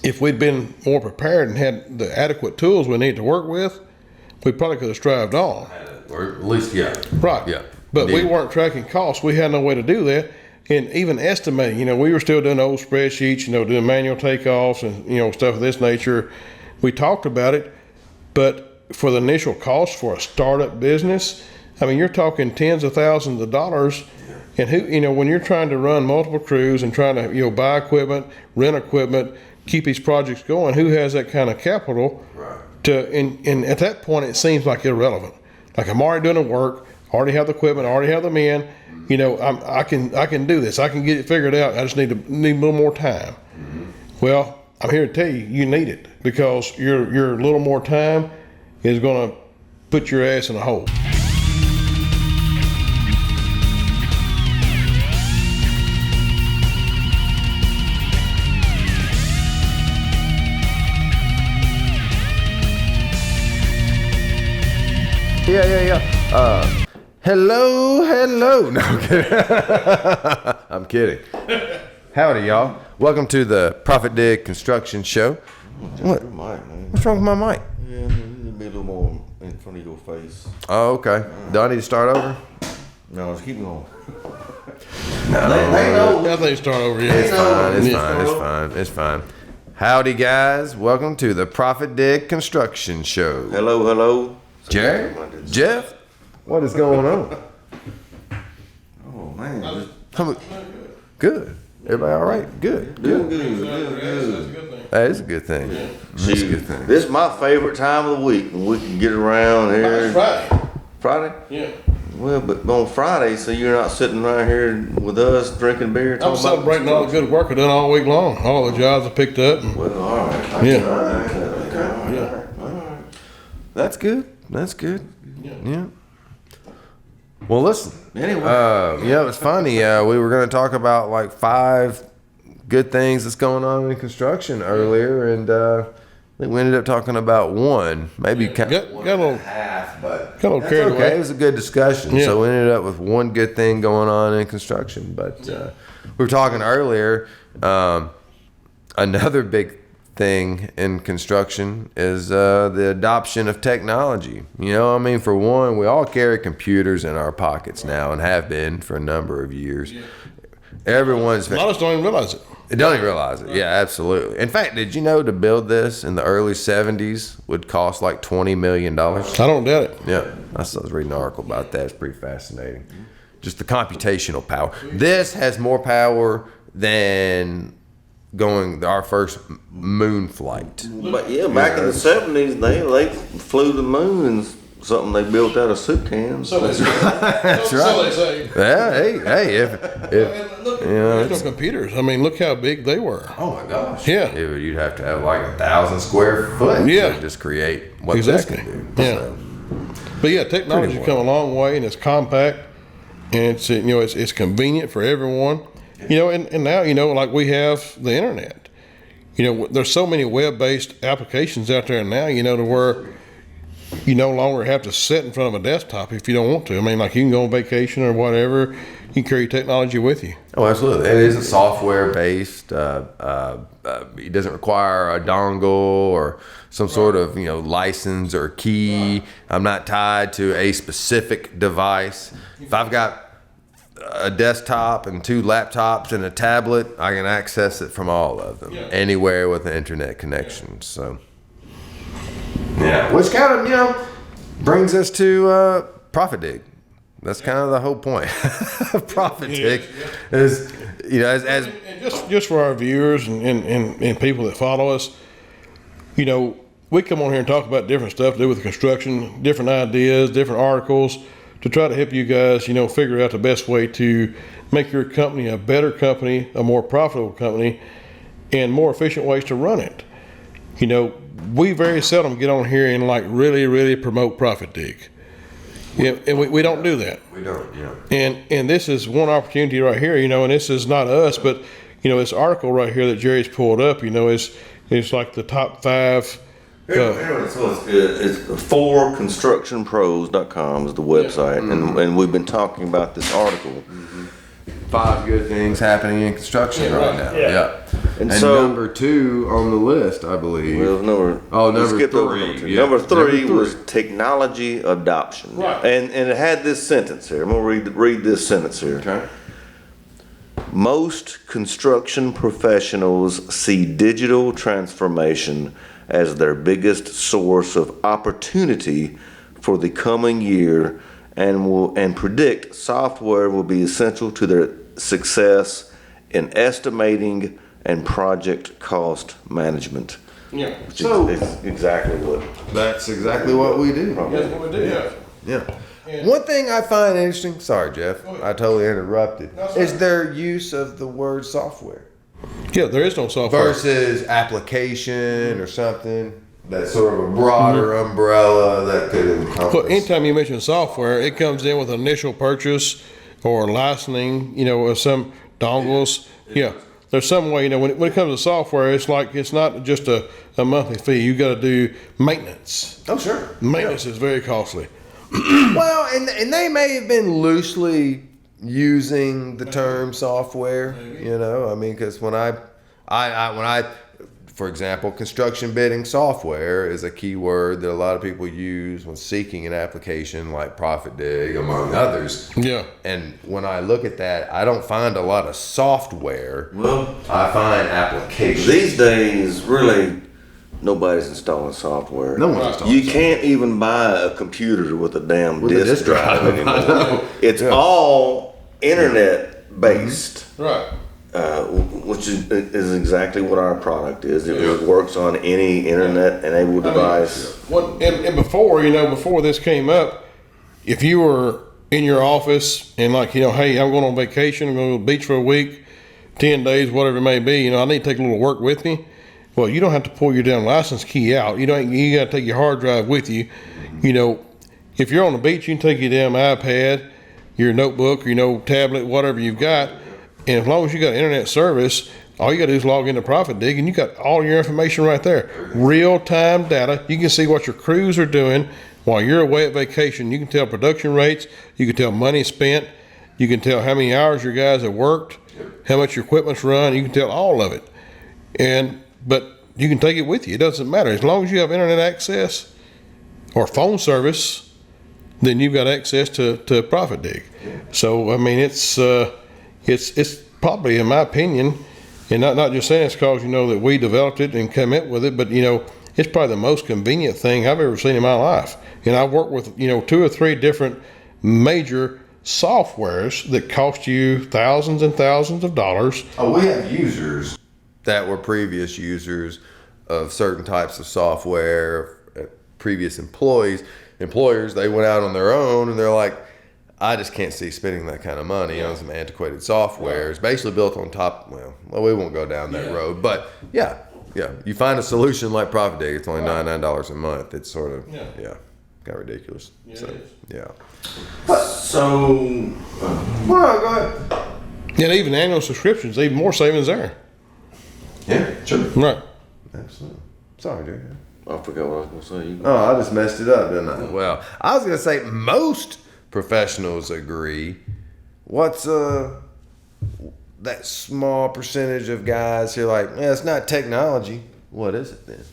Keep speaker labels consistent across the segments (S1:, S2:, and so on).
S1: if we'd been more prepared and had the adequate tools we need to work with, we probably could have strived on.
S2: Or at least, yeah.
S1: Right.
S2: Yeah.
S1: But
S2: Indeed.
S1: we weren't tracking costs. We had no way to do that. And even estimating, we were still doing old spreadsheets, doing manual takeoffs and, stuff of this nature. We talked about it, but for the initial cost for a startup business, I mean, you're talking tens of thousands of dollars. And who, when you're trying to run multiple crews and trying to, buy equipment, rent equipment, keep these projects going, who has that kind of capital?
S2: Right.
S1: And at that point, it seems like irrelevant. Like, I'm already doing the work, already have the equipment, already have the men. I can do this. I can get it figured out. I just need a little more time. Mm-hmm. Well, I'm here to tell you, you need it, because your little more time is going to put your ass in a hole.
S2: Yeah. Hello. No, I'm kidding. I'm kidding. Howdy, y'all. Welcome to the ProfitDig Construction Show. What?
S3: Your mic, man.
S2: What's wrong with my mic?
S3: Yeah, you need to be a little more in front of your face.
S2: Oh, okay. Do I need to start over?
S3: No, just keep going.
S1: I think start over. Yeah.
S2: It's fine. Howdy, guys. Welcome to the ProfitDig Construction Show.
S3: Hello.
S2: Jerry? Jeff? What is going on?
S3: Oh, man.
S2: Good. Everybody all right? Good.
S3: Good.
S2: That is a good thing.
S1: Yeah.
S2: That's a good thing.
S3: This is my favorite time of the week when we can get around here.
S1: Friday.
S3: Friday?
S1: Yeah.
S3: Well, but on Friday, so you're not sitting right here with us drinking beer.
S1: I'm
S3: talking
S1: celebrating all the good work I've done all week long. All the jobs I picked up.
S3: Well, all right.
S1: Yeah.
S3: All right.
S2: That's good. Yeah. Well, listen.
S3: Anyway.
S2: It's funny. We were going to talk about like 5 good things that's going on in construction earlier, and I think we ended up talking about 1. Maybe
S1: Got a little
S2: half, but
S1: got a little
S2: that's
S1: carried
S2: okay.
S1: away.
S2: It was a good discussion.
S1: Yeah.
S2: So we ended up with 1 good thing going on in construction. But we were talking earlier. Another big thing in construction is the adoption of technology. For one, we all carry computers in our pockets now and have been for a number of years. Everyone's
S1: A lot of us don't even realize it.
S2: don't even realize it. Yeah, absolutely. In fact, did you know to build this in the early 70s would cost like $20 million?
S1: I don't doubt it.
S2: Yeah, I was reading an article about that. It's pretty fascinating. Just the computational power. This has more power than going our first moon flight.
S3: But yeah, back in the 70s, they flew the moon and something they built out of soup cans.
S1: So they say.
S2: That's
S1: So
S2: right.
S1: they say.
S2: Yeah, hey, if
S1: Look,
S2: Yeah,
S1: there's
S2: it's-
S1: no computers. I mean, look how big they were.
S2: oh my gosh,
S1: Yeah.
S2: you'd have to have like 1,000 square foot
S1: Yeah.
S2: to just create what
S1: Exactly.
S2: this can do.
S1: Yeah.
S2: So,
S1: But yeah, technology's come a long way, and it's compact, and it's convenient for everyone. And now like we have the internet. There's so many web-based applications out there now. To where you no longer have to sit in front of a desktop if you don't want to. I mean, like you can go on vacation or whatever. You can carry technology with you.
S2: oh, absolutely. It isn't software based. It doesn't require a dongle or some sort of license or key. I'm not tied to a specific device. If I've got a desktop and 2 laptops and a tablet, I can access it from all of them anywhere with an internet connection. So, which kind of brings us to ProfitDig. That's kind of the whole point of ProfitDig is as
S1: And just for our viewers and people that follow us, we come on here and talk about different stuff to do with construction, different ideas, different articles, to try to help you guys, figure out the best way to make your company a better company, a more profitable company, and more efficient ways to run it. We very seldom get on here and like really promote ProfitDig. Yeah, and we don't do that.
S2: we don't.
S1: And this is one opportunity right here, and this is not us, but this article right here that Jerry's pulled up, is like the top 5.
S3: It's 4constructionpros.com is the website, and we've been talking about this article.
S2: 5 good things happening in construction right now.
S1: Yeah.
S3: And
S2: And
S3: so
S2: number 2 on the list, I believe.
S3: well, number
S2: number
S3: skip over
S2: 3,
S3: number 2.
S2: yeah.
S3: Number three
S2: Number 3.
S3: was technology adoption.
S1: Right.
S3: And it had this sentence here. I'm gonna read this sentence here.
S2: Okay.
S3: Most construction professionals see digital transformation as their biggest source of opportunity for the coming year and predict software will be essential to their success in estimating and project cost management.
S1: Yeah.
S3: Which
S2: So-
S3: is exactly what.
S2: That's exactly what we do.
S1: That's what we do. Yeah.
S2: Yeah.
S1: And-
S2: One thing I find interesting, sorry, Jeff,
S1: Go ahead.
S2: I totally interrupted,
S1: No, it's
S2: is
S1: fine.
S2: their use of the word software
S1: Yeah, there is no software.
S2: versus application or something that's sort of a broader umbrella that could encompass.
S1: Well, anytime you mention software, it comes in with initial purchase or licensing, of some dongles. Yeah. There's some way, when it comes to software, it's like, it's not just a monthly fee. You got to do maintenance.
S2: Oh, sure.
S1: Maintenance is very costly.
S2: Well, and they may have been loosely using the term software, I mean, because when I, for example, construction bidding software is a key word that a lot of people use when seeking an application like ProfitDig, among others.
S1: Yeah.
S2: And when I look at that, I don't find a lot of software.
S3: Well,
S2: I find applications.
S3: these days, really, nobody's installing software.
S2: No one's installing
S3: You can't even buy a computer with a damn
S2: With a
S3: disk
S2: disk drive.
S3: drive
S2: I
S3: anymore.
S2: know.
S3: It's
S2: Yeah.
S3: all internet based.
S1: Right.
S3: Which is exactly what our product is. It works on any internet enabled device.
S1: And before, before this came up, if you were in your office and hey, I'm going on vacation, I'm going to the beach for a week, 10 days, whatever it may be, I need to take a little work with me. Well, you don't have to pull your damn license key out. You got to take your hard drive with you. If you're on the beach, you can take your damn iPad, your notebook, tablet, whatever you've got. And as long as you got internet service, all you got to do is log into ProfitDig and you got all your information right there. Real-time data. You can see what your crews are doing while you're away at vacation. You can tell production rates. You can tell money spent. You can tell how many hours your guys have worked, how much your equipment's run. You can tell all of it. But you can take it with you. It doesn't matter. As long as you have internet access or phone service, then you've got access to ProfitDig. So, I mean, it's probably, in my opinion, and not just saying it's because, that we developed it and came up with it, but, it's probably the most convenient thing I've ever seen in my life. And I've worked with, 2 or 3 different major softwares that cost you thousands and thousands of dollars.
S2: Oh, we have users that were previous users of certain types of software, previous employers. They went out on their own and they're like, I just can't see spending that kind of money on some antiquated software. It's basically built on top. Well, we won't go down that road, but yeah. You find a solution like ProfitDig. It's only $99 a month. It's sort of got ridiculous. So, yeah.
S3: So,
S2: Well, go ahead.
S1: And even annual subscriptions, even more savings there.
S2: Yeah, sure.
S1: Right.
S2: Absolutely. Sorry, dude.
S3: I forgot what I was going to say. You-
S2: Oh, I just messed it up, didn't I? Well, I was going to say most professionals agree. What's that small percentage of guys who are like, it's not technology. What is it then?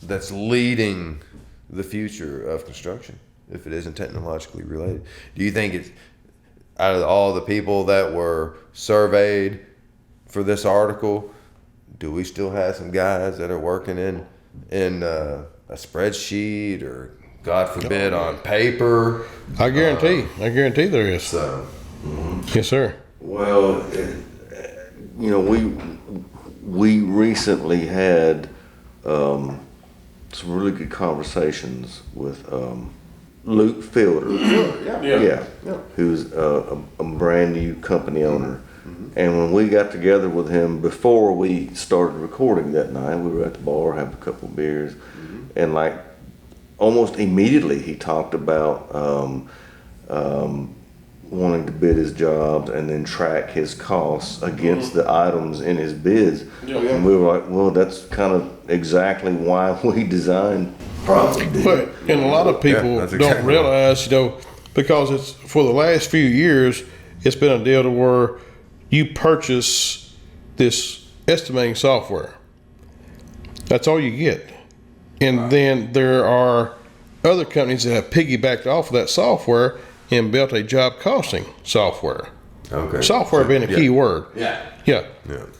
S2: That's leading the future of construction, if it isn't technologically related. Do you think it's, out of all the people that were surveyed for this article, do we still have some guys that are working in a spreadsheet or, God forbid, on paper?
S1: I guarantee there is.
S2: So,
S1: Yes, sir.
S3: Well, we recently had some really good conversations with Luke Fielder. Yeah. Who's a brand new company owner. And when we got together with him before we started recording that night, we were at the bar having a couple of beers, and almost immediately he talked about wanting to bid his jobs and then track his costs against the items in his bids. And we were like, well, that's kind of exactly why we designed ProfitDig.
S1: But and a lot of people
S2: that's
S1: don't
S2: exactly
S1: realize, because it's for the last few years, it's been a deal to where you purchase this estimating software. That's all you get. And then there are other companies that have piggybacked off of that software and built a job costing software.
S2: Okay.
S1: Software being a key word.
S2: Yeah.
S1: Yeah.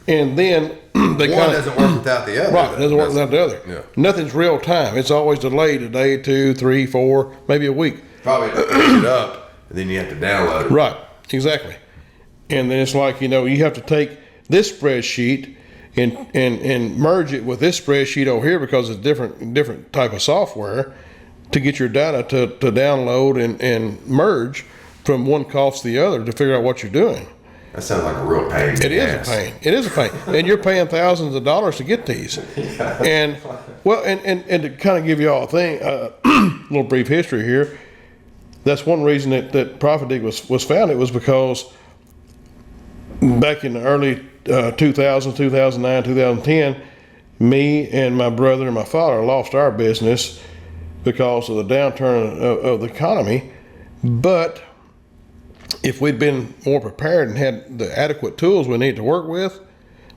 S1: And then they
S2: One doesn't work without the other.
S1: Right, it doesn't work without the other.
S2: Yeah.
S1: Nothing's real time. It's always delayed a day, 2, 3, 4, maybe a week.
S2: Probably to pick it up, and then you have to download it.
S1: Right, exactly. And then it's like, you have to take this spreadsheet and merge it with this spreadsheet over here because it's different type of software to get your data to download and merge from one cost to the other to figure out what you're doing.
S2: That sounds like a real pain.
S1: It is a pain. It is a pain. And you're paying thousands of dollars to get these. And well, and to kind of give you all a thing, little brief history here. That's one reason that ProfitDig was founded, was because back in the early 2000s, 2009, 2010, me and my brother and my father lost our business because of the downturn of the economy. But if we'd been more prepared and had the adequate tools we need to work with,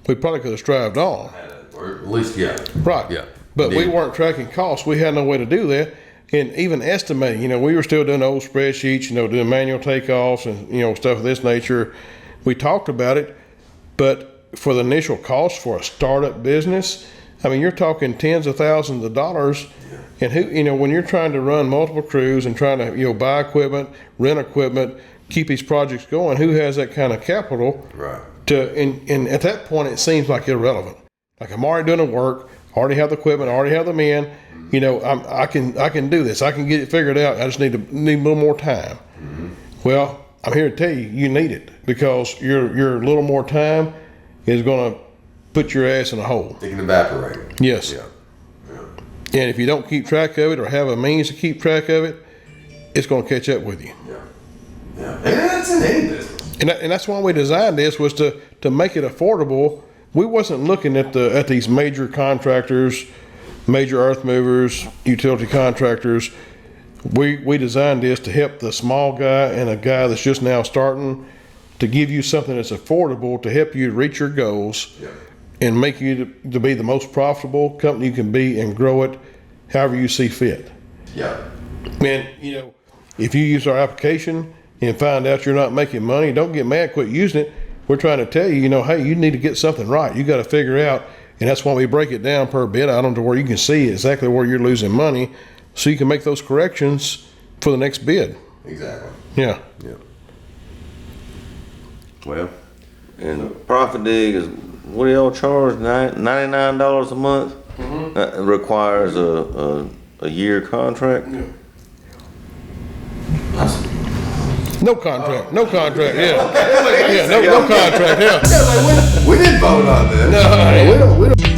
S1: we probably could have strived on.
S2: Or at least, yeah.
S1: Right.
S2: Yeah.
S1: But we
S2: Indeed.
S1: weren't tracking costs. We had no way to do that. And even estimating, we were still doing old spreadsheets, doing manual takeoffs and, stuff of this nature. We talked about it, but for the initial cost for a startup business, I mean, you're talking tens of thousands of dollars. And when you're trying to run multiple crews and trying to, buy equipment, rent equipment, keep these projects going, who has that kind of capital?
S2: Right.
S1: And at that point, it seems like irrelevant. Like, I'm already doing the work, already have the equipment, already have the men. I can do this. I can get it figured out. I just need a little more time. Mm-hmm. Well, I'm here to tell you, you need it, because your little more time is going to put your ass in a hole.
S2: It can evaporate.
S1: Yes.
S2: Yeah.
S1: And if you don't keep track of it or have a means to keep track of it, it's going to catch up with you.
S2: Yeah. Yeah. And that's in any business.
S1: And that's why we designed this, was to make it affordable. We wasn't looking at these major contractors, major earth movers, utility contractors. We designed this to help the small guy and a guy that's just now starting, to give you something that's affordable to help you reach your goals.
S2: Yeah.
S1: And make you to be the most profitable company you can be, and grow it however you see fit.
S2: Yeah.
S1: And, if you use our application and find out you're not making money, don't get mad, quit using it. We're trying to tell you, hey, you need to get something right. You got to figure out, and that's why we break it down per bid item to where you can see exactly where you're losing money, so you can make those corrections for the next bid.
S2: Exactly.
S1: Yeah.
S2: Yeah.
S3: Well, and ProfitDig is, what do y'all charge? $99 a month? Mm-hmm. That requires a year contract?
S1: Yeah. No contract. No contract. Yeah. Yeah. No contract. Yeah.
S2: We didn't vote on this.
S1: No.
S2: We don't.